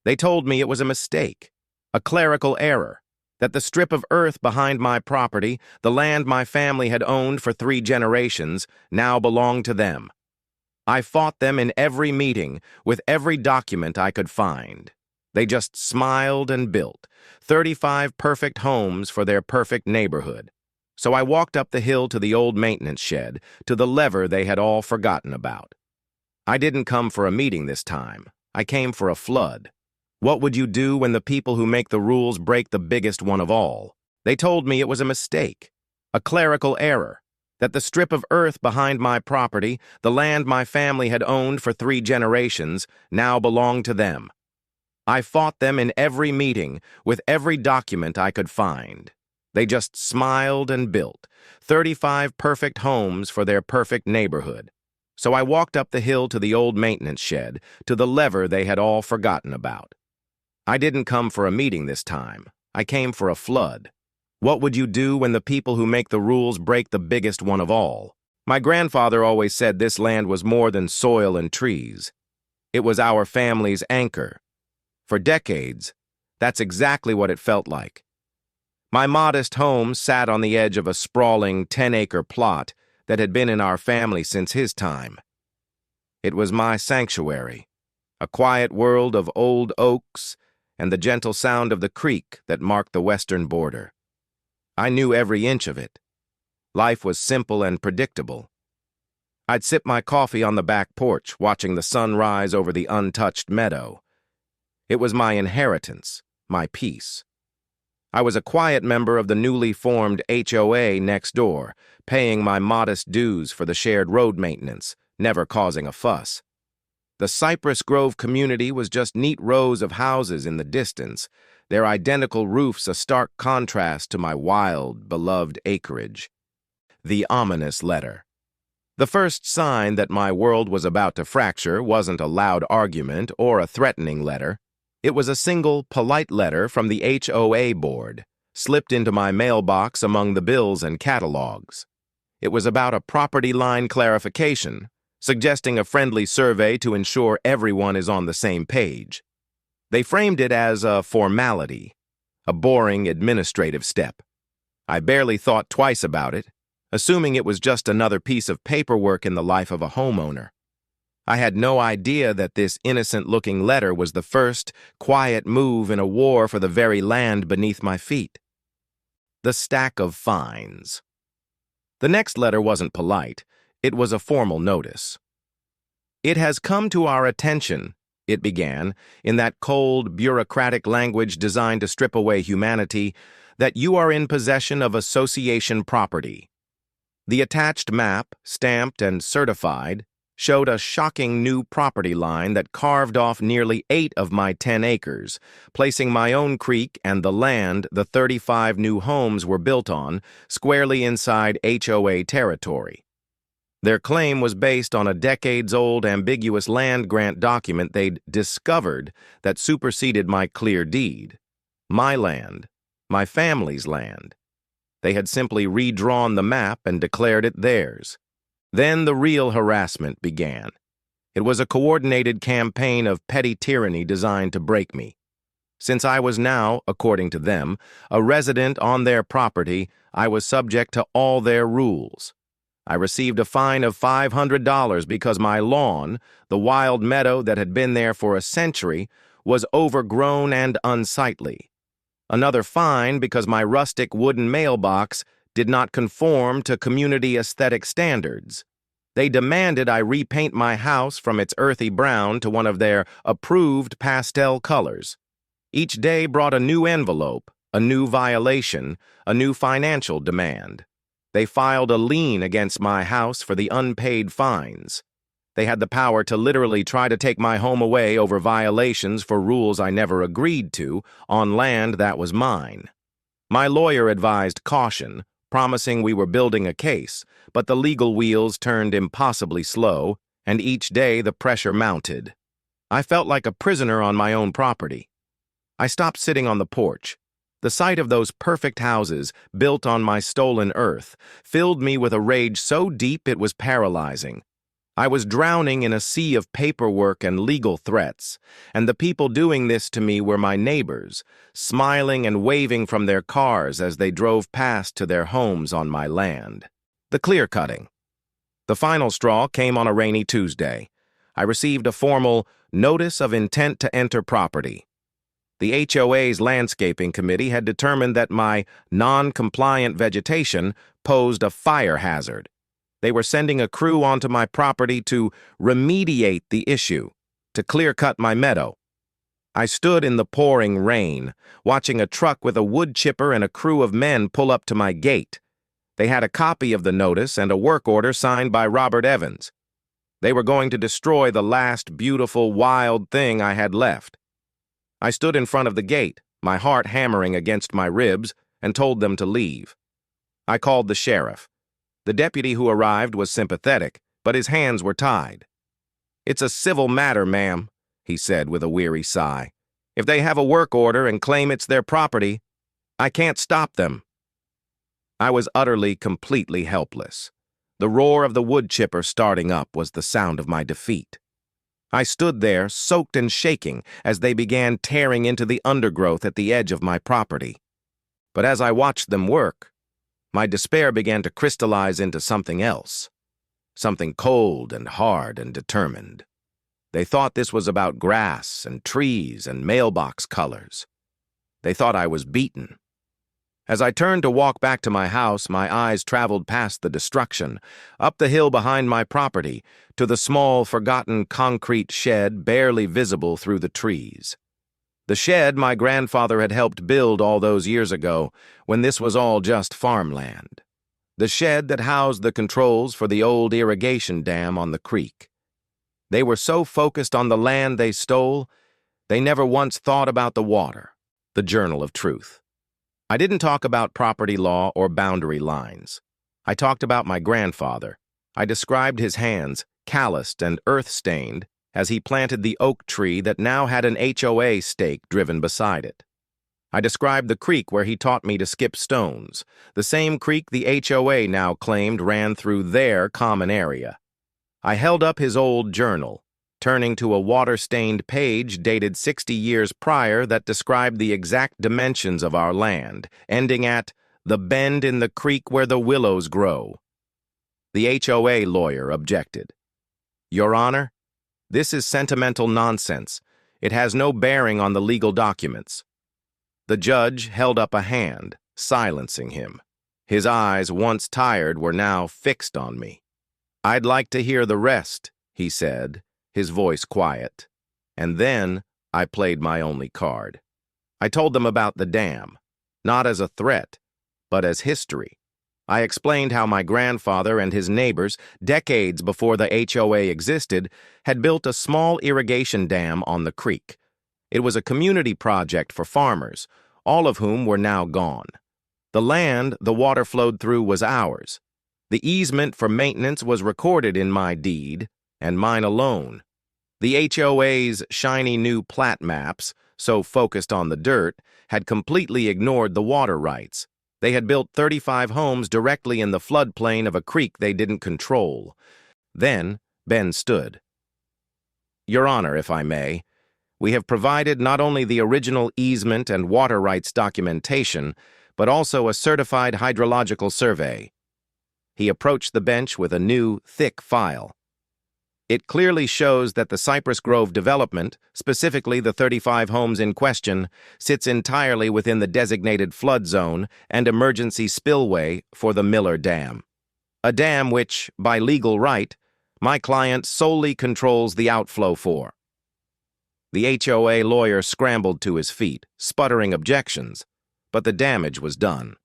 They told me it was a mistake, a clerical error, that the strip of earth behind my property, the land my family had owned for 3 generations, now belonged to them. I fought them in every meeting, with every document I could find. They just smiled and built 35 perfect homes for their perfect neighborhood. So I walked up the hill to the old maintenance shed, to the lever they had all forgotten about. I didn't come for a meeting this time. I came for a flood. What would you do when the people who make the rules break the biggest one of all? They told me it was a mistake, a clerical error, that the strip of earth behind my property, the land my family had owned for 3 generations, now belonged to them. I fought them in every meeting, with every document I could find. They just smiled and built 35 perfect homes for their perfect neighborhood. So I walked up the hill to the old maintenance shed, to the lever they had all forgotten about. I didn't come for a meeting this time. I came for a flood. What would you do when the people who make the rules break the biggest one of all? My grandfather always said this land was more than soil and trees. It was our family's anchor. For decades, that's exactly what it felt like. My modest home sat on the edge of a sprawling 10-acre plot that had been in our family since his time. It was my sanctuary, a quiet world of old oaks and the gentle sound of the creek that marked the western border. I knew every inch of it. Life was simple and predictable. I'd sip my coffee on the back porch, watching the sun rise over the untouched meadow. It was my inheritance, my peace. I was a quiet member of the newly formed HOA next door, paying my modest dues for the shared road maintenance, never causing a fuss. The Cypress Grove community was just neat rows of houses in the distance, their identical roofs a stark contrast to my wild, beloved acreage. The ominous letter. The first sign that my world was about to fracture wasn't a loud argument or a threatening letter. It was a single, polite letter from the HOA board, slipped into my mailbox among the bills and catalogs. It was about a property line clarification, suggesting a friendly survey to ensure everyone is on the same page. They framed it as a formality, a boring administrative step. I barely thought twice about it, assuming it was just another piece of paperwork in the life of a homeowner. I had no idea that this innocent-looking letter was the first quiet move in a war for the very land beneath my feet. The stack of fines. The next letter wasn't polite. It was a formal notice. "It has come to our attention," it began, in that cold, bureaucratic language designed to strip away humanity, "that you are in possession of association property." The attached map, stamped and certified, showed a shocking new property line that carved off nearly 8 of my 10 acres, placing my own creek and the land the 35 new homes were built on squarely inside HOA territory. Their claim was based on a decades-old ambiguous land grant document they'd discovered that superseded my clear deed. My land, my family's land. They had simply redrawn the map and declared it theirs. Then the real harassment began. It was a coordinated campaign of petty tyranny designed to break me. Since I was now, according to them, a resident on their property, I was subject to all their rules. I received a fine of $500 because my lawn, the wild meadow that had been there for a century, was overgrown and unsightly. Another fine because my rustic wooden mailbox did not conform to community aesthetic standards. They demanded I repaint my house from its earthy brown to one of their approved pastel colors. Each day brought a new envelope, a new violation, a new financial demand. They filed a lien against my house for the unpaid fines. They had the power to literally try to take my home away over violations for rules I never agreed to on land that was mine. My lawyer advised caution, promising we were building a case, but the legal wheels turned impossibly slow, and each day the pressure mounted. I felt like a prisoner on my own property. I stopped sitting on the porch. The sight of those perfect houses, built on my stolen earth, filled me with a rage so deep it was paralyzing. I was drowning in a sea of paperwork and legal threats, and the people doing this to me were my neighbors, smiling and waving from their cars as they drove past to their homes on my land. The clear-cutting. The final straw came on a rainy Tuesday. I received a formal notice of intent to enter property. The HOA's landscaping committee had determined that my non-compliant vegetation posed a fire hazard. They were sending a crew onto my property to remediate the issue, to clear-cut my meadow. I stood in the pouring rain, watching a truck with a wood chipper and a crew of men pull up to my gate. They had a copy of the notice and a work order signed by Robert Evans. They were going to destroy the last beautiful, wild thing I had left. I stood in front of the gate, my heart hammering against my ribs, and told them to leave. I called the sheriff. The deputy who arrived was sympathetic, but his hands were tied. "It's a civil matter, ma'am," he said with a weary sigh. "If they have a work order and claim it's their property, I can't stop them." I was utterly, completely helpless. The roar of the wood chipper starting up was the sound of my defeat. I stood there, soaked and shaking, as they began tearing into the undergrowth at the edge of my property. But as I watched them work, my despair began to crystallize into something else, something cold and hard and determined. They thought this was about grass and trees and mailbox colors. They thought I was beaten. As I turned to walk back to my house, my eyes traveled past the destruction, up the hill behind my property, to the small, forgotten concrete shed barely visible through the trees. The shed my grandfather had helped build all those years ago, when this was all just farmland. The shed that housed the controls for the old irrigation dam on the creek. They were so focused on the land they stole, they never once thought about the water. The Journal of Truth. I didn't talk about property law or boundary lines. I talked about my grandfather. I described his hands, calloused and earth-stained, as he planted the oak tree that now had an HOA stake driven beside it. I described the creek where he taught me to skip stones, the same creek the HOA now claimed ran through their common area. I held up his old journal, turning to a water-stained page dated 60 years prior that described the exact dimensions of our land, ending at "the bend in the creek where the willows grow." The HOA lawyer objected. "Your Honor, this is sentimental nonsense. It has no bearing on the legal documents." The judge held up a hand, silencing him. His eyes, once tired, were now fixed on me. "I'd like to hear the rest," he said, his voice quiet. And then I played my only card. I told them about the dam, not as a threat, but as history. I explained how my grandfather and his neighbors, decades before the HOA existed, had built a small irrigation dam on the creek. It was a community project for farmers, all of whom were now gone. The land the water flowed through was ours. The easement for maintenance was recorded in my deed, and mine alone. The HOA's shiny new plat maps, so focused on the dirt, had completely ignored the water rights. They had built 35 homes directly in the floodplain of a creek they didn't control. Then Ben stood. "Your Honor, if I may, we have provided not only the original easement and water rights documentation, but also a certified hydrological survey." He approached the bench with a new, thick file. "It clearly shows that the Cypress Grove development, specifically the 35 homes in question, sits entirely within the designated flood zone and emergency spillway for the Miller Dam. A dam which, by legal right, my client solely controls the outflow for." The HOA lawyer scrambled to his feet, sputtering objections, but the damage was done.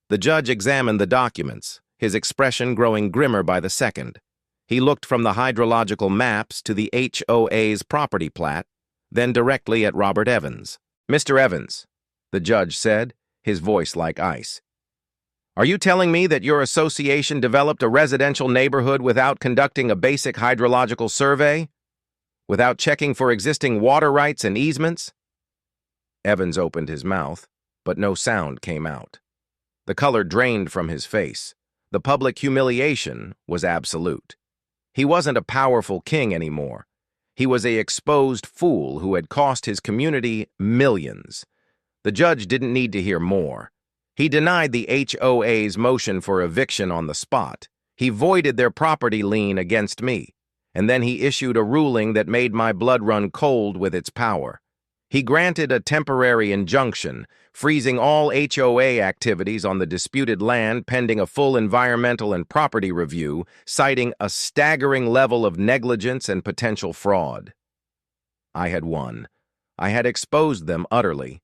The judge examined the documents, his expression growing grimmer by the second. He looked from the hydrological maps to the HOA's property plat, then directly at Robert Evans. "Mr. Evans," the judge said, his voice like ice, "are you telling me that your association developed a residential neighborhood without conducting a basic hydrological survey? Without checking for existing water rights and easements?" Evans opened his mouth, but no sound came out. The color drained from his face. The public humiliation was absolute. He wasn't a powerful king anymore. He was an exposed fool who had cost his community millions. The judge didn't need to hear more. He denied the HOA's motion for eviction on the spot. He voided their property lien against me, and then he issued a ruling that made my blood run cold with its power. He granted a temporary injunction, freezing all HOA activities on the disputed land pending a full environmental and property review, citing a staggering level of negligence and potential fraud. I had won. I had exposed them utterly.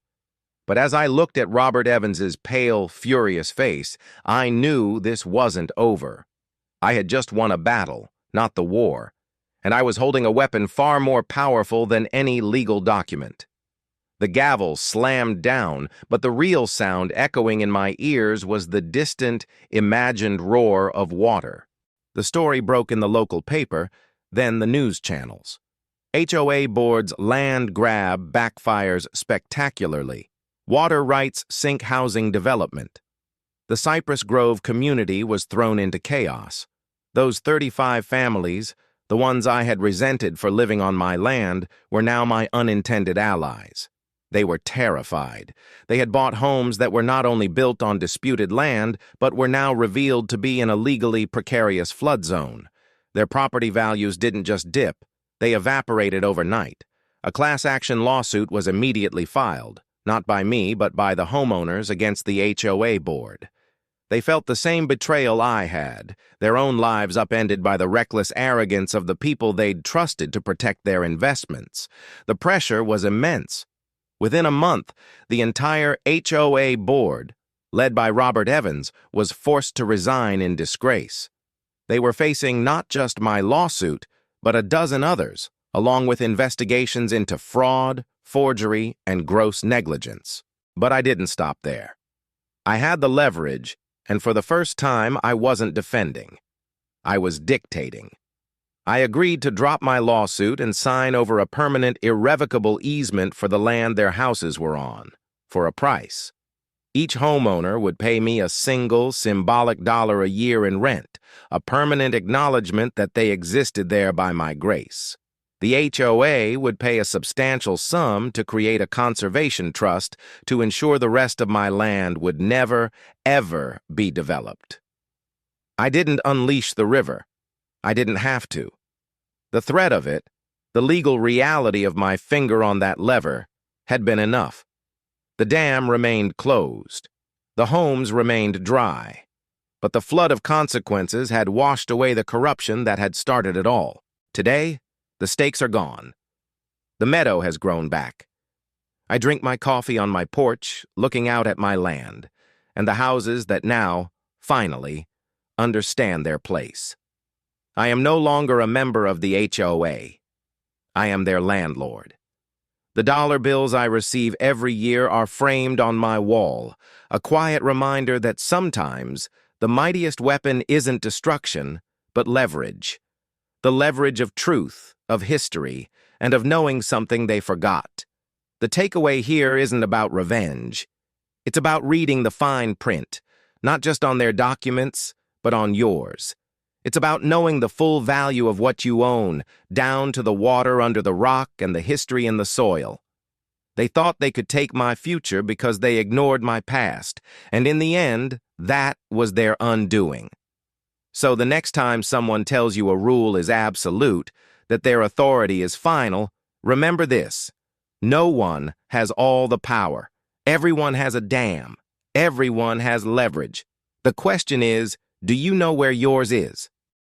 But as I looked at Robert Evans's pale, furious face, I knew this wasn't over. I had just won a battle, not the war, and I was holding a weapon far more powerful than any legal document. The gavel slammed down, but the real sound echoing in my ears was the distant, imagined roar of water. The story broke in the local paper, then the news channels. HOA board's land grab backfires spectacularly. Water rights sink housing development. The Cypress Grove community was thrown into chaos. Those 35 families, the ones I had resented for living on my land, were now my unintended allies. They were terrified. They had bought homes that were not only built on disputed land, but were now revealed to be in a legally precarious flood zone. Their property values didn't just dip, they evaporated overnight. A class action lawsuit was immediately filed, not by me, but by the homeowners against the HOA board. They felt the same betrayal I had, their own lives upended by the reckless arrogance of the people they'd trusted to protect their investments. The pressure was immense. Within a month, the entire HOA board, led by Robert Evans, was forced to resign in disgrace. They were facing not just my lawsuit, but a dozen others, along with investigations into fraud, forgery, and gross negligence. But I didn't stop there. I had the leverage, and for the first time, I wasn't defending. I was dictating. I agreed to drop my lawsuit and sign over a permanent, irrevocable easement for the land their houses were on, for a price. Each homeowner would pay me a single, symbolic dollar a year in rent, a permanent acknowledgement that they existed there by my grace. The HOA would pay a substantial sum to create a conservation trust to ensure the rest of my land would never, ever be developed. I didn't unleash the river. I didn't have to. The threat of it, the legal reality of my finger on that lever, had been enough. The dam remained closed. The homes remained dry. But the flood of consequences had washed away the corruption that had started it all. Today, the stakes are gone. The meadow has grown back. I drink my coffee on my porch, looking out at my land, and the houses that now, finally, understand their place. I am no longer a member of the HOA. I am their landlord. The dollar bills I receive every year are framed on my wall, a quiet reminder that sometimes the mightiest weapon isn't destruction, but leverage. The leverage of truth, of history, and of knowing something they forgot. The takeaway here isn't about revenge. It's about reading the fine print, not just on their documents, but on yours. It's about knowing the full value of what you own, down to the water under the rock and the history in the soil. They thought they could take my future because they ignored my past, and in the end, that was their undoing. So the next time someone tells you a rule is absolute, that their authority is final, remember this: no one has all the power. Everyone has a dam. Everyone has leverage. The question is, do you know where yours is?